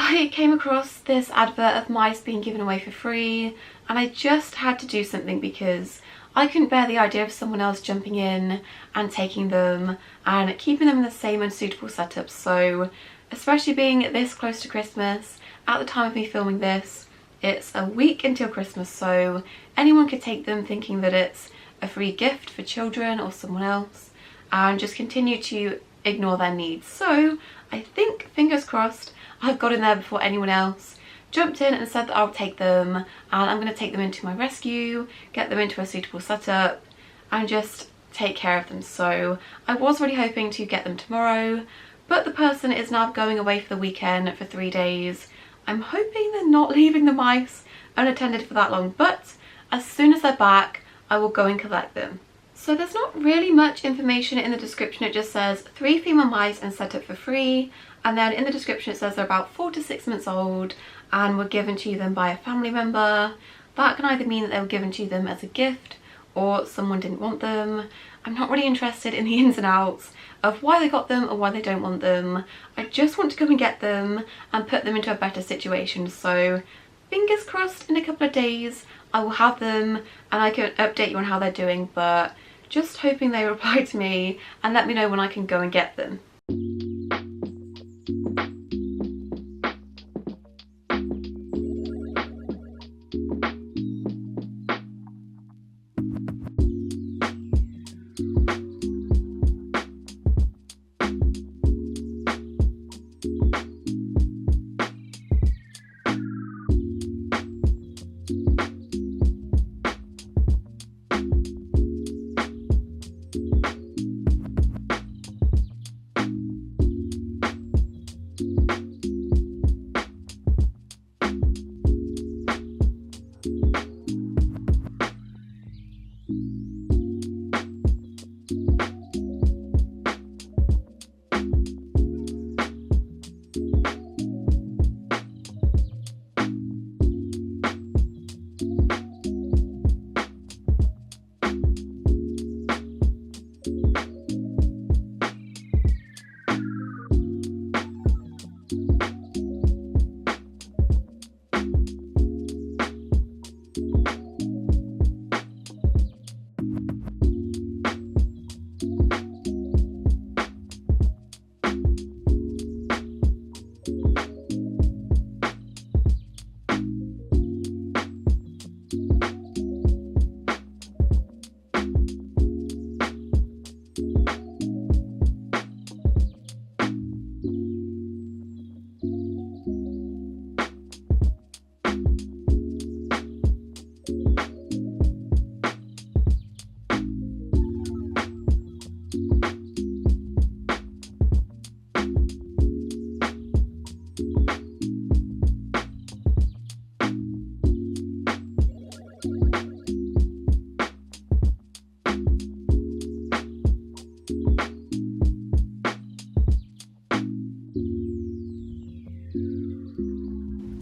I came across this advert of mice being given away for free, and I just had to do something because I couldn't bear the idea of someone else jumping in and taking them and keeping them in the same unsuitable setup. So especially being this close to Christmas, at the time of me filming this, it's a week until Christmas, so anyone could take them thinking that it's a free gift for children or someone else and just continue to ignore their needs. So I think, fingers crossed, I've got in there before anyone else jumped in and said that I'll take them, and I'm going to take them into my rescue, get them into a suitable setup and just take care of them. So I was really hoping to get them tomorrow, but the person is now going away for the weekend for 3 days. I'm hoping they're not leaving the mice unattended for that long, but as soon as they're back I will go and collect them. So there's not really much information in the description. It just says 3 female mice and set up for free, and then in the description it says they're about 4 to 6 months old and were given to them by a family member. That can either mean that they were given to them as a gift or someone didn't want them. I'm not really interested in the ins and outs of why they got them or why they don't want them. I just want to go and get them and put them into a better situation. So fingers crossed in a couple of days I will have them and I can update you on how they're doing, but just hoping they reply to me and let me know when I can go and get them.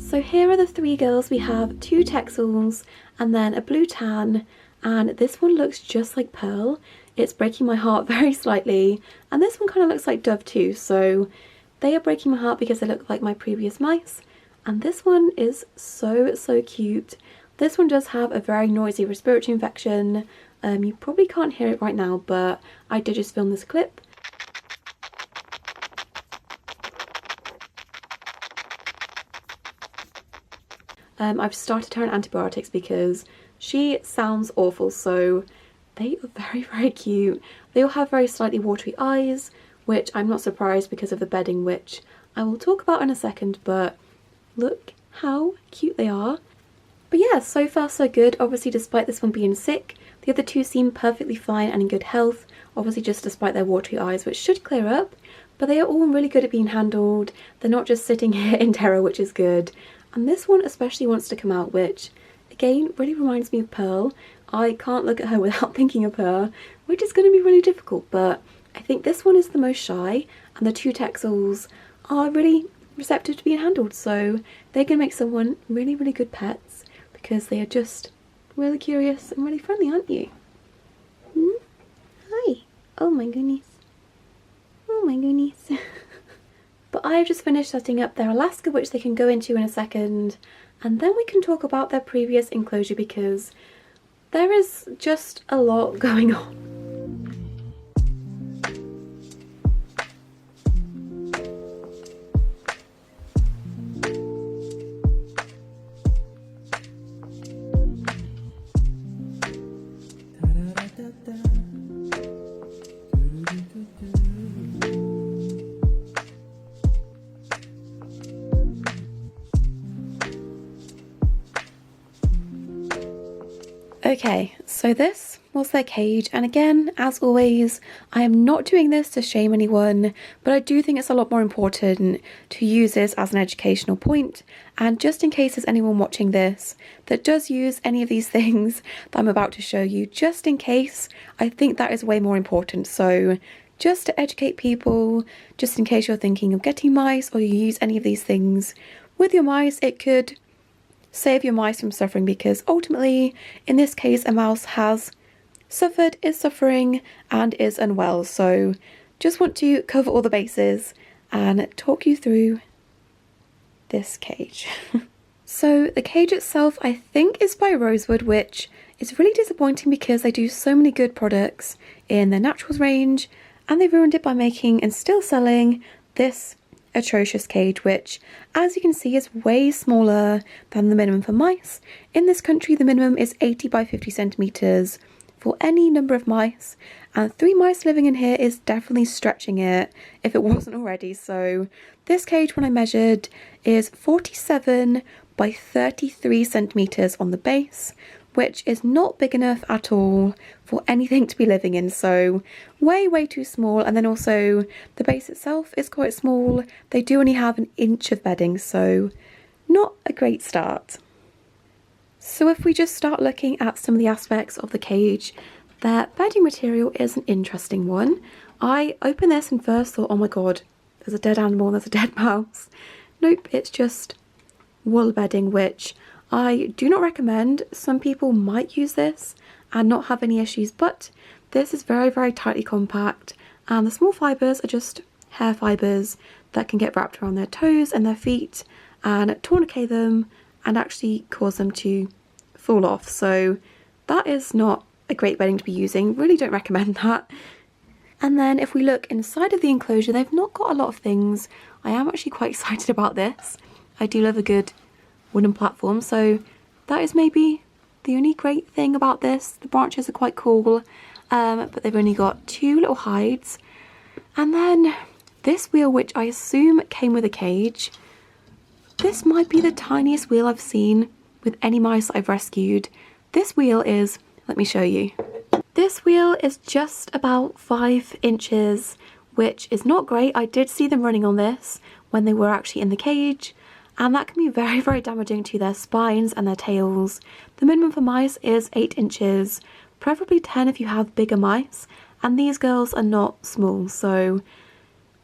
So here are the 3 girls. We have 2 Texels and then a blue tan, and this one looks just like Pearl. It's breaking my heart very slightly, and this one kind of looks like Dove too, so they are breaking my heart because they look like my previous mice. And this one is so cute. This one does have a very noisy respiratory infection. You probably can't hear it right now, but I did just film this clip. I've started her on antibiotics because she sounds awful, so they are very cute. They all have very slightly watery eyes, which I'm not surprised because of the bedding, which I will talk about in a second, but look how cute they are. But yeah, so far so good. Obviously, despite this one being sick, the other 2 seem perfectly fine and in good health, obviously just despite their watery eyes, which should clear up. But they are all really good at being handled. They're not just sitting here in terror, which is good. And this one especially wants to come out, which again really reminds me of Pearl. I can't look at her without thinking of her, which is going to be really difficult, but I think this one is the most shy, and the 2 Texels are really receptive to being handled, so they're going to make someone really good pets because they are just really curious and really friendly, aren't you? Hi. Oh my goodness. Oh my goodness. But But I have just finished setting up their Alaska, which they can go into in a second, and then we can talk about their previous enclosure because there is just a lot going on. Okay, so this was their cage, and again, as always, I am not doing this to shame anyone, but I do think it's a lot more important to use this as an educational point, and just in case there's anyone watching this that does use any of these things that I'm about to show you, just in case, I think that is way more important. So just to educate people, just in case you're thinking of getting mice or you use any of these things with your mice, it could save your mice from suffering, because ultimately in this case a mouse has suffered, is suffering and is unwell. So just want to cover all the bases and talk you through this cage. So the cage itself I think is by Rosewood, which is really disappointing because they do so many good products in their naturals range, and they ruined it by making and still selling this atrocious cage, which as you can see is way smaller than the minimum for mice. In this country the minimum is 80 by 50 centimeters for any number of mice, and 3 mice living in here is definitely stretching it if it wasn't already. So this cage, when I measured, is 47 by 33 centimeters on the base, which is not big enough at all for anything to be living in, so way too small. And then also the base itself is quite small. They do only have an inch of bedding, so not a great start. So if we just start looking at some of the aspects of the cage, their bedding material is an interesting one. I opened this and first thought, oh my god, there's a dead animal and there's a dead mouse. Nope, it's just wool bedding, which I do not recommend. Some people might use this and not have any issues, but this is very tightly compact, and the small fibres are just hair fibres that can get wrapped around their toes and their feet and tourniquet them and actually cause them to fall off. So that is not a great bedding to be using, really don't recommend that. And then if we look inside of the enclosure, they've not got a lot of things. I am actually quite excited about this. I do love a good wooden platform, so that is maybe the only great thing about this. The branches are quite cool, but they've only got 2 little hides. And then this wheel, which I assume came with a cage. This might be the tiniest wheel I've seen with any mice I've rescued. This wheel is, let me show you. This wheel is just about 5 inches, which is not great. I did see them running on this when they were actually in the cage, and that can be very damaging to their spines and their tails. The minimum for mice is 8 inches, preferably 10 if you have bigger mice, and these girls are not small, so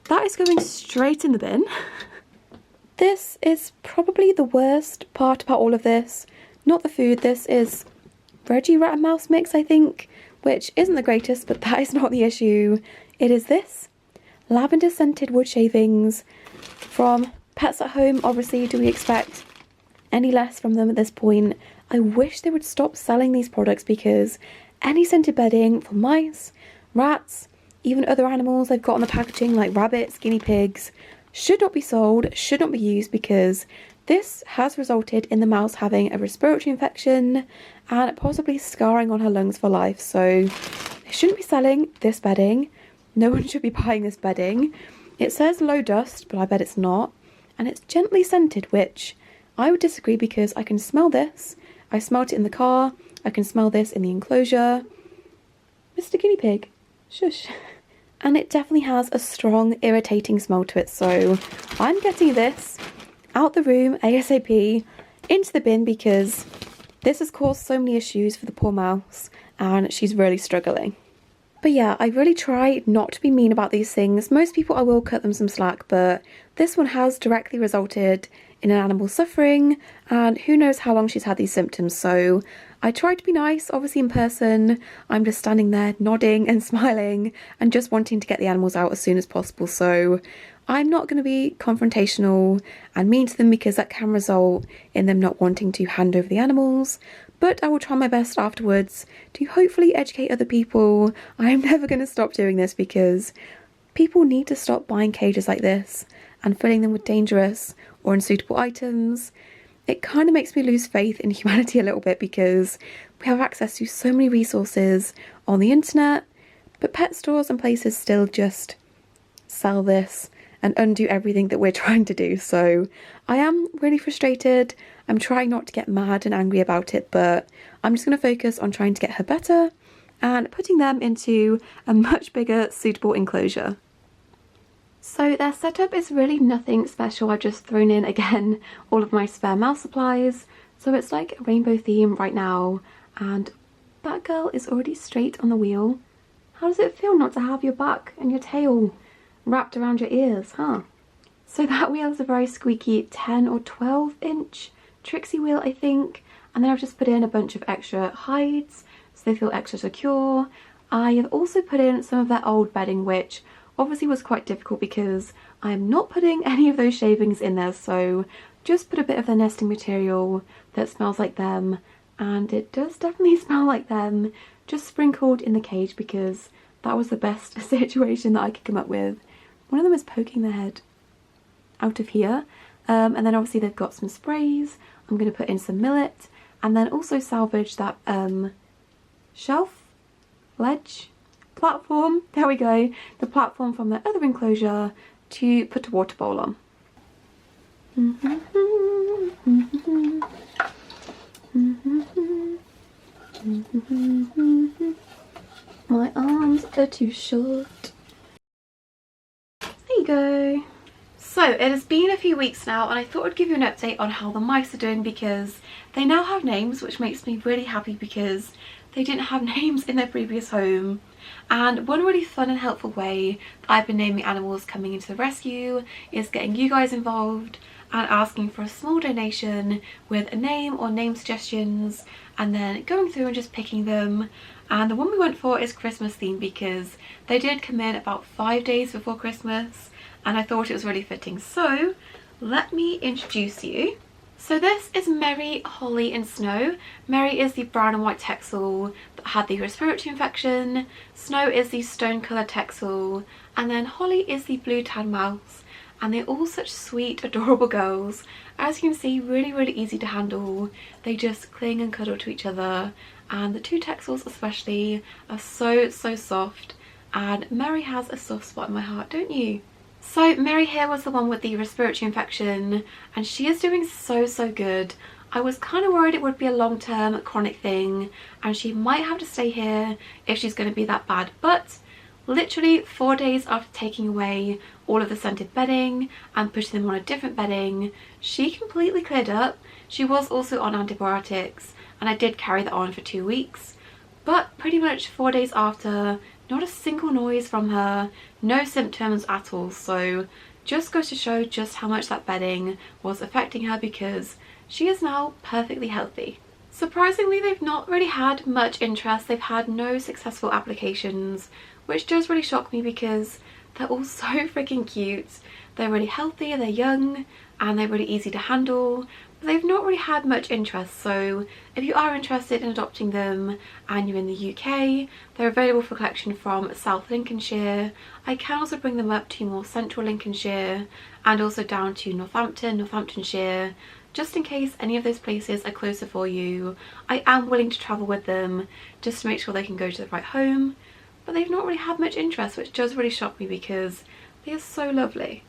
that is going straight in the bin. This is probably the worst part about all of this. Not the food, this is veggie rat and mouse mix, I think, which isn't the greatest, but that is not the issue. It is this lavender scented wood shavings from Pets at Home. Obviously, do we expect any less from them at this point? I wish they would stop selling these products, because any scented bedding for mice, rats, even other animals they've got on the packaging like rabbits, guinea pigs, should not be sold, should not be used, because this has resulted in the mouse having a respiratory infection and possibly scarring on her lungs for life. So they shouldn't be selling this bedding. No one should be buying this bedding. It says low dust, but I bet it's not. And it's gently scented, which I would disagree, because I can smell this. I smelled it in the car. I can smell this in the enclosure. Mr. Guinea Pig, shush. And it definitely has a strong, irritating smell to it. So I'm getting this out the room ASAP, into the bin, because this has caused so many issues for the poor mouse and she's really struggling. But yeah, I really try not to be mean about these things. Most people I will cut them some slack, but this one has directly resulted in an animal suffering, and who knows how long she's had these symptoms. So I tried to be nice. Obviously in person I'm just standing there nodding and smiling and just wanting to get the animals out as soon as possible. So I'm not going to be confrontational and mean to them because that can result in them not wanting to hand over the animals. But I will try my best afterwards to hopefully educate other people. I am never going to stop doing this because people need to stop buying cages like this and filling them with dangerous or unsuitable items. It kind of makes me lose faith in humanity a little bit because we have access to so many resources on the internet, but pet stores and places still just sell this and undo everything that we're trying to do. So I am really frustrated. I'm trying not to get mad and angry about it, but I'm just going to focus on trying to get her better and putting them into a much bigger suitable enclosure. So their setup is really nothing special. I've just thrown in again all of my spare mouse supplies. So it's like a rainbow theme right now, and that girl is already straight on the wheel. How does it feel not to have your back and your tail wrapped around your ears, huh? So that wheel is a very squeaky 10 or 12 inch Trixie wheel, I think. And then I've just put in a bunch of extra hides so they feel extra secure. I have also put in some of their old bedding, which obviously was quite difficult because I'm not putting any of those shavings in there. So just put a bit of the nesting material that smells like them, and it does definitely smell like them, just sprinkled in the cage because that was the best situation that I could come up with. One of them is poking their head out of here, and then obviously they've got some sprays. I'm going to put in some millet and then also salvage that platform, there we go, the platform from the other enclosure to put a water bowl on. My arms are too short. There you go. So it has been a few weeks now, and I thought I'd give you an update on how the mice are doing because they now have names, which makes me really happy because they didn't have names in their previous home. And one really fun and helpful way that I've been naming animals coming into the rescue is getting you guys involved and asking for a small donation with a name or name suggestions, and then going through and just picking them. And the one we went for is Christmas themed because they did come in about 5 days before Christmas, and I thought it was really fitting. So let me introduce you. So this is Merry, Holly and Snow. Merry is the brown and white Texel that had the respiratory infection. Snow is the stone coloured Texel, and then Holly is the blue tan mouse. And they're all such sweet, adorable girls. As you can see, really easy to handle. They just cling and cuddle to each other, and the two Texels especially are so soft. And Merry has a soft spot in my heart, don't you? So Merry here was the one with the respiratory infection, and she is doing so good. I was kind of worried it would be a long-term chronic thing and she might have to stay here if she's going to be that bad, but literally 4 days after taking away all of the scented bedding and putting them on a different bedding, she completely cleared up. She was also on antibiotics, and I did carry that on for 2 weeks, but pretty much 4 days after, not a single noise from her, no symptoms at all. So just goes to show just how much that bedding was affecting her because she is now perfectly healthy. Surprisingly, they've not really had much interest. They've had no successful applications, which does really shock me because they're all so freaking cute. They're really healthy, they're young, and they're really easy to handle. But they've not really had much interest, so if you are interested in adopting them and you're in the UK, they're available for collection from South Lincolnshire. I can also bring them up to more central Lincolnshire and also down to Northamptonshire, just in case any of those places are closer for you. I am willing to travel with them just to make sure they can go to the right home, but they've not really had much interest, which does really shock me because they are so lovely.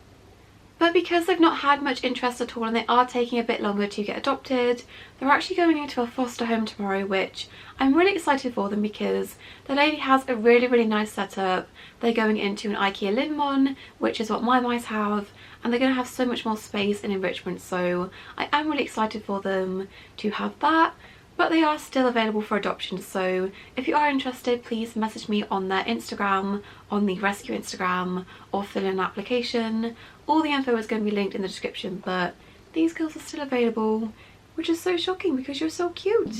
But because they've not had much interest at all and they are taking a bit longer to get adopted, they're actually going into a foster home tomorrow, which I'm really excited for them because the lady has a really nice setup. They're going into an IKEA living one, which is what my mice have, and they're going to have so much more space and enrichment, so I am really excited for them to have that. But they are still available for adoption, so if you are interested, please message me on their Instagram, on the rescue Instagram, or fill in an application. All the info is going to be linked in the description, but these girls are still available, which is so shocking because you're so cute.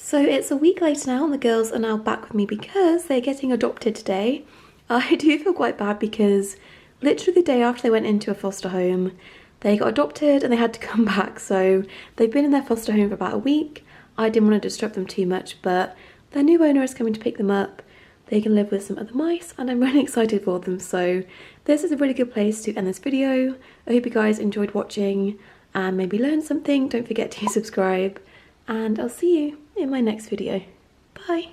So it's a week later now and the girls are now back with me because they're getting adopted today. I do feel quite bad because literally the day after they went into a foster home, they got adopted and they had to come back. So they've been in their foster home for about a week. I didn't want to disrupt them too much, but their new owner is coming to pick them up. They can live with some other mice and I'm really excited for them. So this is a really good place to end this video. I hope you guys enjoyed watching and maybe learned something. Don't forget to subscribe and I'll see you in my next video. Bye.